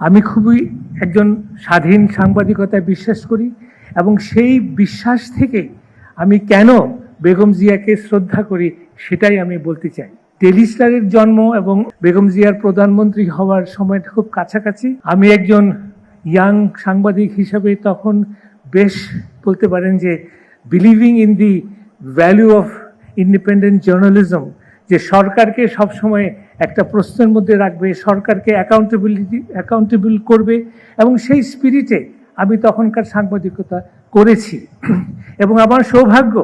আমি খুবই একজন স্বাধীন সাংবাদিকতায় বিশ্বাস করি এবং সেই বিশ্বাস থেকে আমি কেন বেগম জিয়াকে শ্রদ্ধা করি সেটাই আমি বলতে চাই। ডেইলি স্টারের জন্ম এবং বেগম জিয়ার প্রধানমন্ত্রী হওয়ার সময়টা খুব কাছাকাছি। আমি একজন ইয়াং সাংবাদিক হিসাবে তখন বেশ বলতে পারেন যে believing in the value of independent journalism, যে সরকারকে সবসময় একটা প্রশ্নের মধ্যে রাখবে, সরকারকে অ্যাকাউন্টেবল করবে, এবং সেই স্পিরিটে আমি তখনকার সাংবাদিকতা করেছি। এবং আমার সৌভাগ্য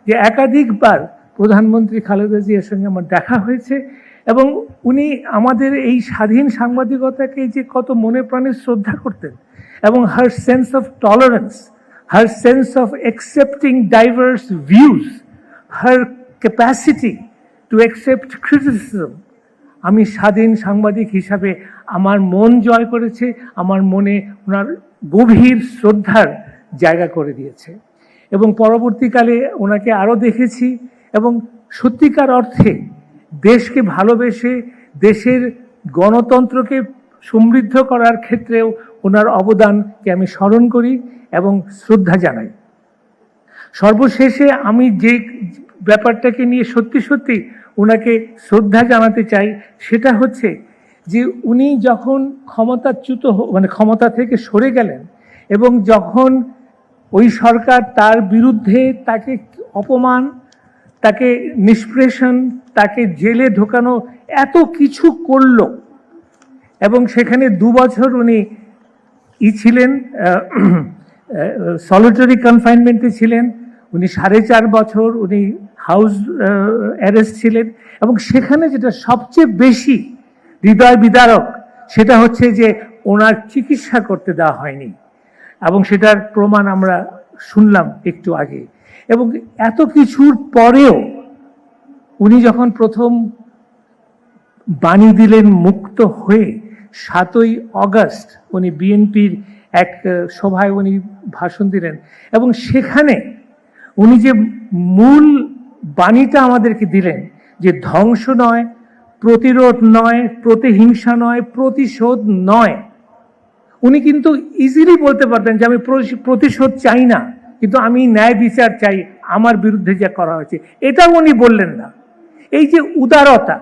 যে একাধিকবার প্রধানমন্ত্রী খালেদা জিয়ার সঙ্গে আমার দেখা হয়েছে এবং উনি আমাদের এই স্বাধীন সাংবাদিকতাকে যে কত মনে প্রাণে শ্রদ্ধা করতেন এবং her sense of tolerance, her sense of accepting diverse views, her capacity to accept criticism, আমি স্বাধীন সাংবাদিক হিসাবে আমার মন জয় করেছে, আমার মনে ওনার গভীর শ্রদ্ধার জায়গা করে দিয়েছে। এবং পরবর্তীকালে ওনাকে আরও দেখেছি এবং সত্যিকার অর্থে দেশকে ভালোবেসে দেশের গণতন্ত্রকে সমৃদ্ধ করার ক্ষেত্রেও ওনার অবদানকে আমি স্মরণ করি এবং শ্রদ্ধা জানাই। সর্বশেষে আমি যে ব্যাপারটাকে নিয়ে সত্যি সত্যি ওনাকে শ্রদ্ধা জানাতে চাই সেটা হচ্ছে যে উনি যখন ক্ষমতাচ্যুত ক্ষমতা থেকে সরে গেলেন এবং যখন ওই সরকার তার বিরুদ্ধে তাকে অপমান, তাকে নিষ্পেষণ, তাকে জেলে ঢোকানো এত কিছু করল এবং সেখানে 2 বছর উনি ছিলেন, সলিটারি কনফাইনমেন্টে ছিলেন, উনি 4.5 বছর উনি হাউস অ্যারেস্ট ছিলেন এবং সেখানে যেটা সবচেয়ে বেশি হৃদয় বিদারক সেটা হচ্ছে যে ওনার চিকিৎসা করতে দেওয়া হয়নি এবং সেটার প্রমাণ আমরা শুনলাম একটু আগে। এবং এত কিছুর পরেও উনি যখন প্রথম বাণী দিলেন মুক্ত হয়ে 7ই অগস্ট উনি বিএনপির এক সভায় উনি ভাষণ দিলেন এবং সেখানে উনি যে মূল বাণীটা আমাদেরকে দিলেন যে ধ্বংস নয়, প্রতিরোধ নয়, প্রতিহিংসা নয়, প্রতিশোধ নয়। উনি কিন্তু ইজিলি বলতে পারতেন যে আমি প্রতিশোধ চাই না, কিন্তু আমি ন্যায় বিচার চাই আমার বিরুদ্ধে যা করা হয়েছে, এটাও উনি বললেন না। এই যে উদারতা,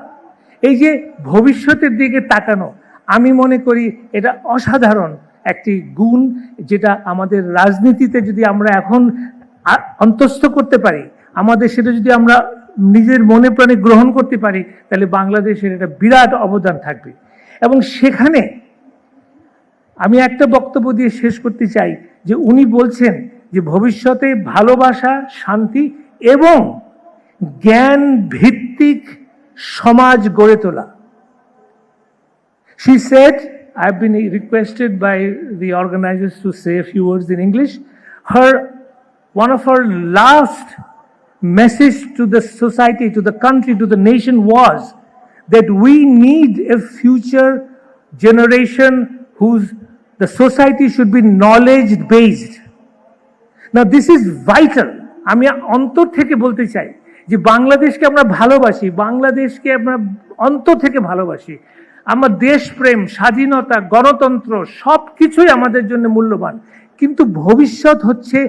এই যে ভবিষ্যতের দিকে তাকানো, আমি মনে করি এটা অসাধারণ একটি গুণ, যেটা আমাদের রাজনীতিতে যদি আমরা এখন অন্তঃস্থ করতে পারি, আমাদের সেটা যদি আমরা নিজের মনে প্রাণে গ্রহণ করতে পারি, তাহলে বাংলাদেশের এটা বিরাট অবদান থাকবে। এবং সেখানে আমি একটা বক্তব্য দিয়ে শেষ করতে চাই যে উনি বলছেন যে ভবিষ্যতে ভালোবাসা, শান্তি এবং জ্ঞান ভিত্তিক সমাজ গড়ে তোলা। She said, I've been requested by the organizers to say a few words in English. One of her last message to the society, to the country, to the nation was that we need a future generation the society should be knowledge based. Now this is vital. আমি অন্তর থেকে বলতে চাই যে বাংলাদেশকে আমরা ভালোবাসি, বাংলাদেশকে আমরা অন্তর থেকে ভালোবাসি। আমার দেশপ্রেম, স্বাধীনতা, গণতন্ত্র সবকিছুই আমাদের জন্য মূল্যবান, কিন্তু ভবিষ্যৎ হচ্ছে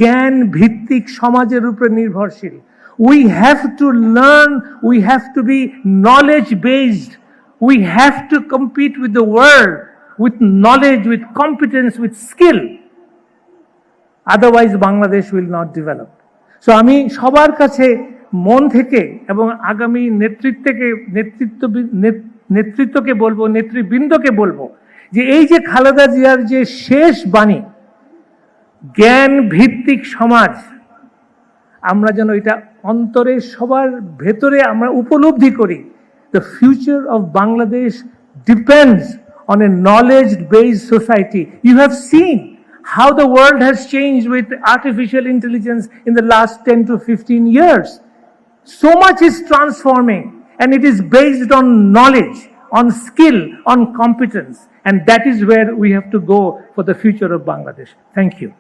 জ্ঞান ভিত্তিক সমাজের উপরে নির্ভরশীল। We have to learn, we have to be knowledge based, we have to compete with the world with knowledge, with competence, with skill. Otherwise Bangladesh will not develop. So আমি সবার কাছে মন থেকে এবং আগামী নেতৃত্বকে বলবো, নেতৃবৃন্দকে বলবো যে এই যে খালেদা জিয়ার যে শেষ বাণী জ্ঞান ভিত্তিক সমাজ, আমরা যেন এটা অন্তরে সবার ভেতরে আমরা উপলব্ধি করি। The future of Bangladesh depends on a knowledge-based society. You have seen how the world has changed with artificial intelligence in the last 10 to 15 years. So much is transforming, and it is based on knowledge, on skill, on competence, and that is where we have to go for the future of Bangladesh. Thank you.